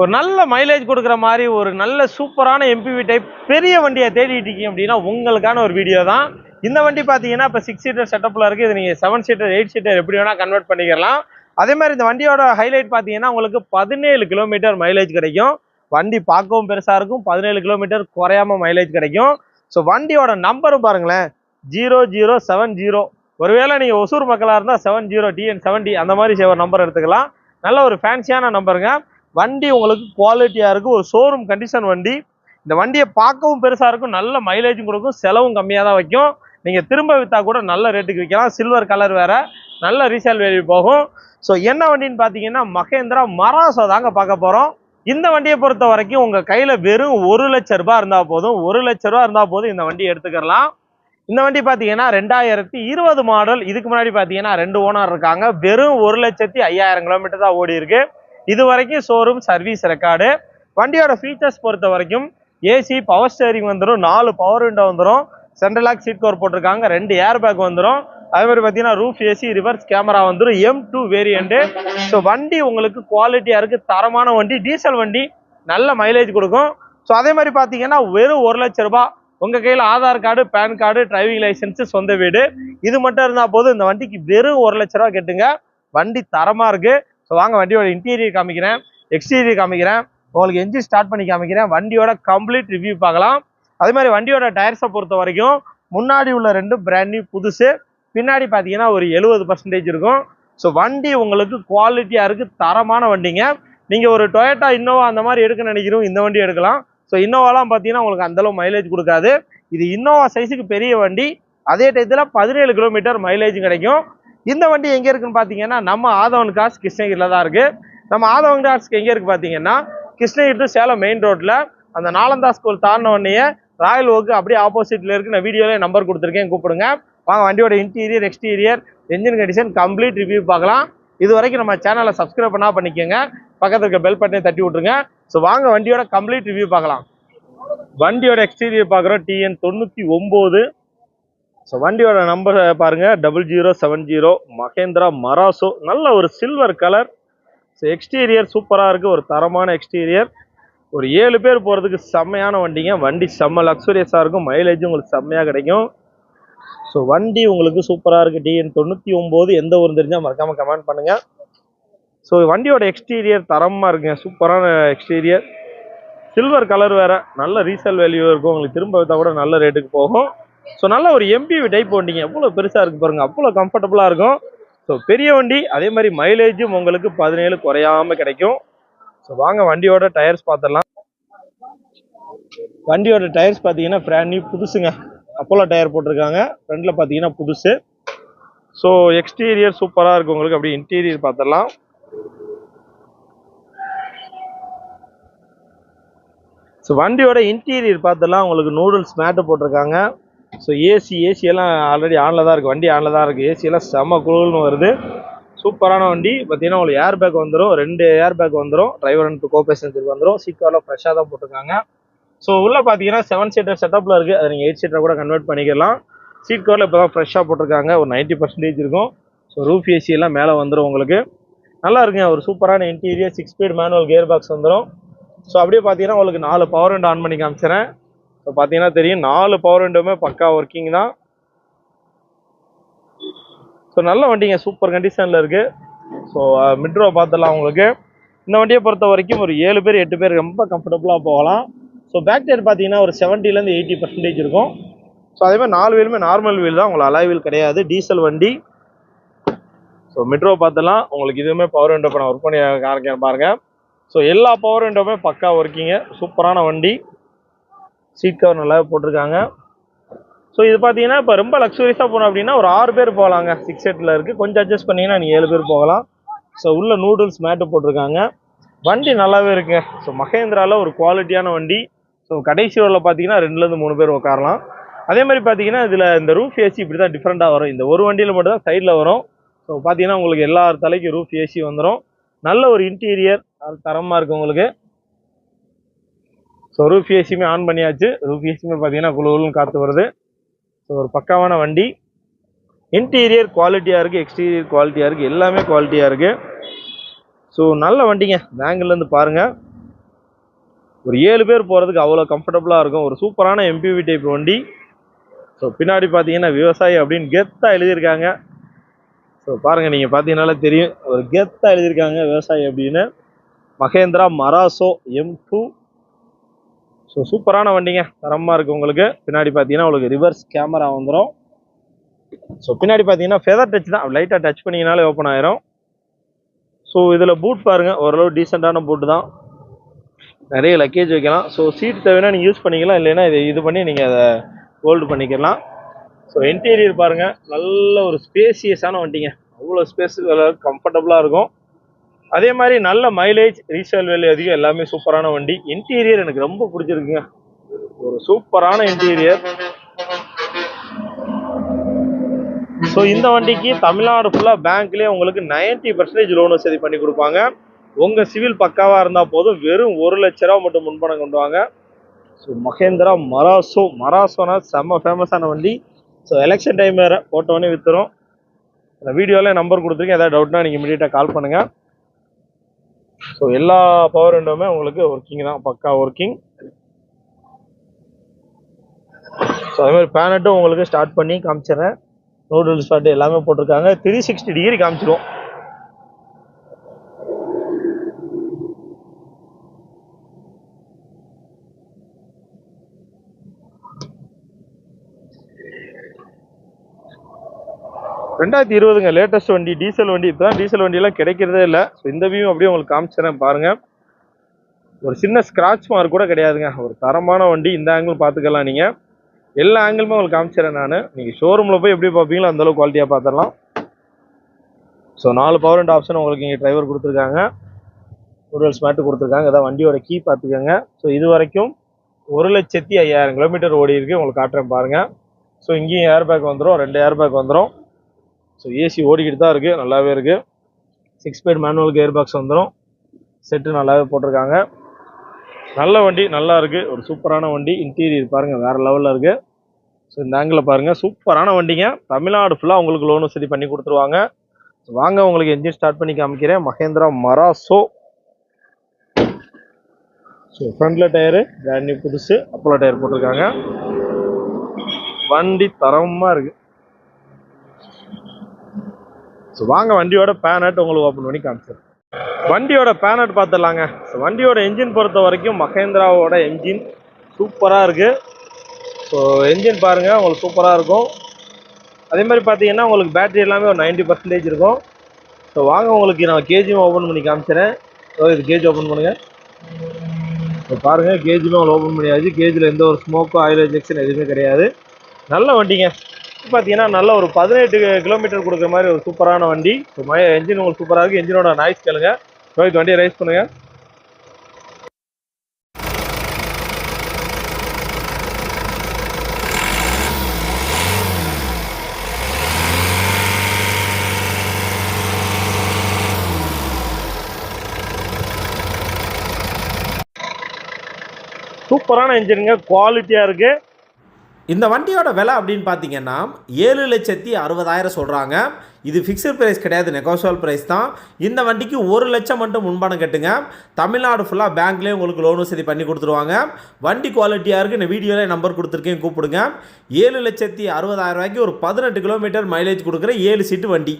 ஒரு நல்ல மைலேஜ் கொடுக்குற மாதிரி ஒரு நல்ல சூப்பரான எம்பிவி டைப் பெரிய வண்டியை தேடிட்டு இருக்கீங்க அப்படின்னா உங்களுக்கான ஒரு வீடியோ தான். இந்த வண்டி பார்த்தீங்கன்னா இப்போ 6 சீட்டர் செட்டப்பில் இருக்குது. இது நீங்கள் 7 சீட்டர் 8 சீட்டர் எப்படி வேணால் கன்வெர்ட் பண்ணிக்கலாம். அதே மாதிரி இந்த வண்டியோட ஹைலைட் பார்த்தீங்கன்னா உங்களுக்கு 17 கிலோமீட்டர் மைலேஜ் கிடைக்கும். வண்டி பார்க்கவும் பெருசாக இருக்கும், 17 கிலோமீட்டர் குறையாம மைலேஜ் கிடைக்கும். ஸோ வண்டியோட நம்பரும் பாருங்களேன், 0070. ஒருவேளை நீங்கள் ஒசூர் மக்களாக இருந்தால் 70 TN70 அந்த மாதிரி ஒரு நம்பர் எடுத்துக்கலாம். நல்ல ஒரு ஃபேன்சியான நம்பருங்க. வண்டி உங்களுக்கு குவாலிட்டியாக இருக்குது, ஒரு ஷோரூம் கண்டிஷன் வண்டி. இந்த வண்டியை பார்க்கவும் பெருசாக இருக்கும், நல்ல மைலேஜும் கொடுக்கும், செலவும் கம்மியாக தான் வைக்கும். நீங்கள் திரும்ப விற்றா கூட நல்ல ரேட்டுக்கு விற்கலாம். சில்வர் கலர் வேறு, நல்ல ரீசேல் வேல்யூ போகும். ஸோ என்ன வண்டின்னு பார்த்தீங்கன்னா மகேந்திரா மராசோ தாங்க பார்க்க போகிறோம். இந்த வண்டியை பொறுத்த வரைக்கும் உங்கள் கையில் வெறும் 1 லட்ச ரூபா இருந்தால் போதும், 1 லட்ச ரூபா இருந்தால் போதும் இந்த வண்டியை எடுத்துக்கலாம். இந்த வண்டி பார்த்தீங்கன்னா 2020 மாடல். இதுக்கு முன்னாடி பார்த்தீங்கன்னா 2 ஓனர் இருக்காங்க. வெறும் 1,05,000 கிலோமீட்டர் தான் ஓடி இருக்கு. இது வரைக்கும் ஷோரூம் சர்வீஸ் ரெக்கார்டு. வண்டியோட ஃபீச்சர்ஸ் பொறுத்த வரைக்கும் ஏசி, பவர் ஸ்டேரிங் வந்துடும், 4 பவர் விண்டோ வந்துடும், சென்ட்ரல் லாக் சீட் கவர் போட்டிருக்காங்க, 2 ஏர் பேக் வந்துடும். அதே மாதிரி பார்த்தீங்கன்னா ரூஃப் ஏசி, ரிவர்ஸ் கேமரா வந்துடும், M2 வேரியண்ட். ஸோ வண்டி உங்களுக்கு குவாலிட்டியாக இருக்குது, தரமான வண்டி, டீசல் வண்டி, நல்ல மைலேஜ் கொடுக்கும். ஸோ அதே மாதிரி பார்த்தீங்கன்னா வெறும் 1 லட்ச ரூபா. உங்கள் கையில் Aadhaar card, pan card, driving licence, சொந்த வீடு இது மட்டும் இருந்தால் போதும். இந்த வண்டிக்கு வெறும் 1 லட்ச ரூபா கேட்டுங்க. வண்டி தரமாக இருக்குது. ஸோ வாங்க வண்டியோட இன்டீரியர் காமிக்கிறேன், எக்ஸ்டீரியர் காமிக்கிறேன், உங்களுக்கு என்ஜின் ஸ்டார்ட் பண்ணி காமிக்கிறேன், வண்டியோட கம்ப்ளீட் ரிவ்யூ பார்க்கலாம். அதே மாதிரி வண்டியோட டயர்ஸை பொறுத்த வரைக்கும் முன்னாடி உள்ள 2 பிராண்ட் நியூ புதுசு, பின்னாடி பார்த்தீங்கன்னா ஒரு 70% இருக்கும். ஸோ வண்டி உங்களுக்கு குவாலிட்டியாக இருக்குது, தரமான வண்டிங்க. நீங்கள் ஒரு டொயோட்டா இன்னோவா அந்த மாதிரி எடுக்க நினைக்கிறோம், இந்த வண்டி எடுக்கலாம். ஸோ இன்னோவாலாம் பார்த்தீங்கன்னா உங்களுக்கு அந்தளவு மைலேஜ் கொடுக்காது. இது இன்னோவா சைஸுக்கு பெரிய வண்டி, அதே டயத்தில் 17 கிலோமீட்டர் மைலேஜ் கிடைக்கும். இந்த வண்டி எங்கே இருக்குன்னு பார்த்தீங்கன்னா நம்ம ஆதவன் கார்ஸ் கிருஷ்ணகிரியில் தான் இருக்குது. நம்ம ஆதவன் கார்ஸ்க்கு எங்கே இருக்குது பார்த்தீங்கன்னா கிருஷ்ணகிரி டு சேலம் மெயின் ரோட்டில் அந்த நாலந்தா ஸ்கூல் தாண்டின உடனே ராயல் ஓக்கு அப்படியே ஆப்போசிட்டில் இருக்குது. நான் வீடியோவிலே நம்பர் கொடுத்துருக்கேன், கூப்பிடுங்க. வாங்க வண்டியோட interior, exterior, engine condition complete review பார்க்கலாம். இது வரைக்கும் நம்ம சேனலை சப்ஸ்கிரைப் பண்ணால் பண்ணிக்கோங்க, பக்கத்தில் இருக்க பெல் பட்டனை தட்டி விட்ருங்க. ஸோ வாங்க வண்டியோட கம்ப்ளீட் ரிவ்யூ பார்க்கலாம். வண்டியோட எக்ஸ்டீரியர் பார்க்குறோம், TN99. ஸோ வண்டியோட நம்பர் பாருங்கள், 0070, மகேந்திரா மராசோ, நல்ல ஒரு சில்வர் கலர். ஸோ எக்ஸ்டீரியர் சூப்பராக இருக்குது, ஒரு தரமான எக்ஸ்டீரியர். ஒரு 7 பேர் போகிறதுக்கு செம்மையான வண்டிங்க. வண்டி செம்ம லக்ஸுரியஸாக இருக்கும், மைலேஜும் உங்களுக்கு செம்மையாக கிடைக்கும். ஸோ வண்டி உங்களுக்கு சூப்பராக இருக்குது. TN99 எந்த ஊர் தெரிஞ்சால் மறக்காமல் கமெண்ட் பண்ணுங்கள். ஸோ வண்டியோட எக்ஸ்டீரியர் தரமாக இருக்குங்க, சூப்பரான எக்ஸ்டீரியர், சில்வர் கலர் வேறு, நல்ல ரீசேல் வேல்யூ இருக்கும், உங்களுக்கு திரும்ப விற்றா கூட நல்ல ரேட்டுக்கு போகும். ஸோ நல்ல ஒரு எம்பிவி டைப் வண்டிங்க, எவ்வளோ பெருசாக இருக்குது பாருங்கள், அவ்வளோ கம்ஃபர்டபுளாக இருக்கும். ஸோ பெரிய வண்டி, அதே மாதிரி மைலேஜும் உங்களுக்கு 17 குறையாமல் கிடைக்கும். ஸோ வாங்க வண்டியோட டயர்ஸ் பார்த்துடலாம். வண்டியோட டயர்ஸ் பார்த்தீங்கன்னா பிராண்ட் நியூ புதுசுங்க, அப்போலோ டயர் போட்டிருக்காங்க. ஃப்ரண்ட்டில் பார்த்தீங்கன்னா புதுசு. ஸோ எக்ஸ்டீரியர் சூப்பராக இருக்கும் உங்களுக்கு. அப்படியே இன்டீரியர் பார்த்துடலாம். ஸோ வண்டியோட இன்டீரியர் பார்த்துடலாம். உங்களுக்கு நூடுல்ஸ் மேட்டு போட்டிருக்காங்க. ஸோ ஏசியெல்லாம் ஆல்ரெடி ஆனில் தான் இருக்குது, வண்டி ஆனில் தான் இருக்குது. ஏசியெல்லாம் செம்ம குழுன்னு வருது, சூப்பரான வண்டி. பார்த்தீங்கன்னா உங்களுக்கு ஏர் பேக் வந்துடும், 2 ஏர் பேக் வந்துடும், டிரைவர் அண்ட் கோ பேசஞ்சருக்கு வந்துடும். சீட் கவரில் ஃப்ரெஷ்ஷாக தான் போட்டிருக்காங்க. ஸோ உள்ளே பார்த்தீங்கன்னா 7 சீட்டர் செட்டப்பில் இருக்குது, அதை நீங்கள் 8 சீட்டர் கூட கன்வெர்ட் பண்ணிக்கலாம். சீட் கவரில் இப்போ தான் ஃப்ரெஷ்ஷாக போட்டிருக்காங்க, ஒரு 90% இருக்கும். ஸோ ரூஃப் ஏசி எல்லாம் மேலே வந்துடும் உங்களுக்கு. நல்லா இருக்குங்க, ஒரு சூப்பரான interior. 6 speed manual gear box வந்துடும். ஸோ அப்படியே பார்த்தீங்கன்னா உங்களுக்கு 4 பவர் விண்டோ ஆன் பண்ணி காமிச்சிடறேன். ஸோ பார்த்தீங்கன்னா தெரியும், 4 பவர் விண்டோவுமே பக்கா ஒர்க்கிங் தான். ஸோ நல்ல வண்டிங்க, சூப்பர் கண்டிஷனில் இருக்குது. ஸோ மிட்ரோ பார்த்துடலாம் உங்களுக்கு. இந்த வண்டியை பொறுத்த வரைக்கும் ஒரு 7 பேர் 8 பேர் ரொம்ப கம்ஃபர்டபுளாக போகலாம். ஸோ பேக் டயர் பார்த்தீங்கன்னா ஒரு 70% 80% இருக்கும். ஸோ அதே மாதிரி 4 வீலுமே நார்மல் வீல் தான், உங்களுக்கு அலாய் வீல் கிடையாது, டீசல் வண்டி. ஸோ மிட்ரோ பார்த்துலாம் உங்களுக்கு. இதுவுமே பவர் விண்டோ இப்போ நான் ஒர்க் பண்ணி காமிக்கிறேன் பாருங்கள். ஸோ எல்லா பவர் விண்டோவுமே பக்கா ஒர்க்கிங்கு, சூப்பரான வண்டி. சீட் கவர் நல்லா போட்டிருக்காங்க. ஸோ இது பார்த்தீங்கன்னா இப்போ ரொம்ப லக்ஸுரியஸாக போனோம் அப்படின்னா ஒரு 6 பேர் போகலாங்க. 6 சீட்டில் இருக்குது, கொஞ்சம் அட்ஜஸ்ட் பண்ணிங்கன்னா நீங்கள் 7 பேர் போகலாம். ஸோ உள்ள நூடுல்ஸ் மேட்டு போட்டிருக்காங்க. வண்டி நல்லாவே இருக்குங்க. ஸோ மகேந்திராவில் ஒரு குவாலிட்டியான வண்டி. ஸோ கடைசி ரோவில் பார்த்தீங்கன்னா 2லேருந்து 3 பேர் உட்காரலாம். அதே மாதிரி பார்த்தீங்கன்னா இதில் இந்த ரூஃப் ஏசி இப்படி தான் டிஃப்ரெண்ட்டாக வரும். இந்த ஒரு வண்டியில் மட்டும் தான் சைடில் வரும். ஸோ பார்த்தீங்கன்னா உங்களுக்கு எல்லா தலைக்கும் ரூஃப் ஏசி வந்துடும். நல்ல ஒரு இன்டீரியர், அது தரமாக இருக்குது உங்களுக்கு. ஸோ ரூஃப் ஏசியுமே ஆன் பண்ணியாச்சு. ரூஃப் ஏசியுமே பார்த்தீங்கன்னா குழுன்னு காற்று வருது. ஸோ ஒரு பக்காவான வண்டி. இன்டீரியர் குவாலிட்டியாக இருக்குது, எக்ஸ்டீரியர் குவாலிட்டியாக இருக்குது, எல்லாமே குவாலிட்டியாக இருக்குது. ஸோ நல்ல வண்டிங்க, பேங்கிலேருந்து பாருங்கள். ஒரு 7 பேர் போகிறதுக்கு அவ்வளோ கம்ஃபர்டபுளாக இருக்கும். ஒரு சூப்பரான எம்பிவி டைப் வண்டி. ஸோ பின்னாடி பார்த்தீங்கன்னா விவசாயி அப்படின்னு கெத்தாக எழுதியிருக்காங்க. ஸோ பாருங்கள், நீங்கள் பார்த்தீங்கன்னாலே தெரியும், ஒரு கெத்தாக எழுதியிருக்காங்க விவசாயி அப்படின்னு. Mahindra Marazzo M2. ஸோ சூப்பரான வண்டிங்க, தரமாக இருக்குது உங்களுக்கு. பின்னாடி பார்த்தீங்கன்னா உங்களுக்கு ரிவர்ஸ் கேமரா வந்துடும். ஸோ பின்னாடி பார்த்தீங்கன்னா ஃபெதர் டச் தான், லைட்டாக டச் பண்ணிங்கனாலே ஓப்பன் ஆயிரும். ஸோ இதில் பூட் பாருங்கள், ஓரளவு டீசெண்டான பூட்டு தான். நிறைய லக்கேஜ் வைக்கலாம். ஸோ சீட் தேவைன்னா நீங்கள் யூஸ் பண்ணிக்கலாம், இல்லைன்னா இது பண்ணி நீங்கள் அதை ஹோல்டு பண்ணிக்கலாம். ஸோ இன்டீரியர் பாருங்கள், நல்ல ஒரு ஸ்பேசியஸான வண்டிங்க. அவ்வளோ ஸ்பேஸ், கம்ஃபர்டபுளாக இருக்கும். அதே மாதிரி நல்ல மைலேஜ், ரீசேல் வேல்யூ அதிகம், எல்லாமே சூப்பரான வண்டி. இன்டீரியர் எனக்கு ரொம்ப பிடிச்சிருக்குங்க, ஒரு சூப்பரான இன்டீரியர். ஸோ இந்த வண்டிக்கு தமிழ்நாடு ஃபுல்லாக பேங்க்லேயே உங்களுக்கு 90% லோன் வசதி பண்ணி கொடுப்பாங்க. உங்கள் சிவில் பக்காவாக இருந்தால் போதும், வெறும் 1 லட்ச ரூபா மட்டும் முன்பணம் கொண்டு வாங்க. ஸோ மகேந்திரா மராசோனா செம்ம ஃபேமஸான வண்டி. ஸோ எலெக்ஷன் டைம் வேறு, போட்டோன்னே விற்றுரும். இந்த வீடியோவில் நம்பர் கொடுத்துருக்கேன், ஏதாவது டவுட்னா நீங்கள் இமீடியட்டாக கால் பண்ணுங்கள். ஸோ எல்லா பவர் விண்டோவுமே உங்களுக்கு ஒர்க்கிங் தான், பக்கா ஒர்க்கிங். ஸோ அதே மாதிரி பேனட்டும் உங்களுக்கு ஸ்டார்ட் பண்ணி காமிச்சிடுறேன். நூடுல்ஸ் ஸ்டார்ட் எல்லாமே போட்டிருக்காங்க. 360 டிகிரி காமிச்சிருவோம். ரெண்டாயிரத்தி 20 லேட்டஸ்ட் வண்டி, டீசல் வண்டி. இப்போ தான் டீசல் வண்டியெல்லாம் கிடைக்கிறதே இல்லை. ஸோ இந்த வியூ அப்படியே உங்களுக்கு காமிச்சிடறேன் பாருங்கள். ஒரு சின்ன ஸ்க்ராட்ச் மார்க் கூட கிடையாதுங்க, ஒரு தரமான வண்டி. இந்த ஆங்கிள் பார்த்துக்கலாம், நீங்கள் எல்லா ஆங்கிளுமே உங்களுக்கு காமிச்சிடறேன் நான். நீங்கள் ஷோரூமில் போய் எப்படி பார்ப்பீங்களோ அந்தளவுக்கு குவாலிட்டியாக பார்த்துடலாம். ஸோ 4 பவர் விண்டோ ஆப்ஷன் உங்களுக்கு இங்கே டிரைவர் கொடுத்துருக்காங்க, நூடுல்ஸ் மேட்டு கொடுத்துருக்காங்க. இதான் வண்டியோட கீ பார்த்துக்கோங்க. ஸோ இது வரைக்கும் 1,05,000 கிலோமீட்டர் ஓடி இருக்குது, உங்களுக்கு காட்டுறேன் பாருங்கள். ஸோ இங்கேயும் ஏர் பேக் வந்துடும், 2 ஏர் பேக் வந்துடும். ஸோ ஏசி ஓடிக்கிட்டு தான் இருக்குது, நல்லாவே இருக்குது. 6 ஸ்பீட் மேனுவலுக்கு ஏர் பாக்ஸ் வந்துடும். செட்டு நல்லாவே போட்டிருக்காங்க. நல்ல வண்டி, நல்லா இருக்குது, ஒரு சூப்பரான வண்டி. இன்டீரியர் பாருங்கள், வேறு லெவலில் இருக்குது. ஸோ இந்த ஆங்கிளில் பாருங்கள், சூப்பரான வண்டிங்க. தமிழ்நாடு ஃபுல்லாக உங்களுக்கு லோன் வசதி பண்ணி கொடுத்துருவாங்க. வாங்க, உங்களுக்கு என்ஜின் ஸ்டார்ட் பண்ணி காமிக்கிறேன். மகேந்திரா மராசோ. ஸோ ஃப்ரண்டில் டயரு பிராண்ட் நியூ புதுசு, அப்போலோ டயர் போட்டிருக்காங்க. வண்டி தரமாக இருக்குது. ஸோ வாங்க, வண்டியோட பேனட் உங்களுக்கு ஓப்பன் பண்ணி காமிச்சிடுறேன். வண்டியோட பேனட் பார்த்துடலாங்க. ஸோ வண்டியோட என்ஜின் பொறுத்த வரைக்கும் மகேந்திராவோட என்ஜின் சூப்பராக இருக்குது. ஸோ என்ஜின் பாருங்கள், உங்களுக்கு சூப்பராக இருக்கும். அதே மாதிரி பார்த்தீங்கன்னா உங்களுக்கு பேட்டரி எல்லாமே ஒரு 90% இருக்கும். ஸோ வாங்க, உங்களுக்கு நான் கேஜியும் ஓப்பன் பண்ணி காமிச்சிடறேன். ஸோ இது கேஜ் ஓப்பன் பண்ணுங்கள். ஸோ பாருங்கள், கேஜுமே உங்களுக்கு ஓப்பன் பண்ணியாச்சு. கேஜில் எந்த ஒரு ஸ்மோக்கோ ஆயில் எஜெக்ஷன் எதுவுமே கிடையாது. நல்ல வண்டிங்க. பார்த்தீங்கன்னா நல்ல ஒரு 18 கிலோமீட்டர் கொடுக்குற மாதிரி ஒரு சூப்பரான வண்டி. ஸோ என்ஜின் உங்களுக்கு சூப்பராக இருக்குது. என்ஜினோட நாய்ஸ் கேளுங்க. ஸோ இது வண்டியை ரைஸ் பண்ணுங்கள். சூப்பரான என்ஜினுங்க, குவாலிட்டியாக இருக்குது. இந்த வண்டியோட விலை அப்படின்னு பார்த்தீங்கன்னா 7,60,000 சொல்கிறாங்க. இது ஃபிக்ஸட் ப்ரைஸ் கிடையாது, நெகோஷியபிள் ப்ரைஸ் தான். இந்த வண்டிக்கு 1 லட்சம் மட்டும் முன்பணம் கட்டுங்க. தமிழ்நாடு ஃபுல்லாக பேங்க்லேயே உங்களுக்கு லோன் வசதி பண்ணி கொடுத்துருவாங்க. வண்டி குவாலிட்டியாக இருக்குது. இந்த வீடியோவில் நம்பர் கொடுத்துருக்கேன், கூப்பிடுங்க. 7,60,000 ரூபாய்க்கு ஒரு 18 கிலோமீட்டர் மைலேஜ் கொடுக்குற 7 சீட்டு வண்டி.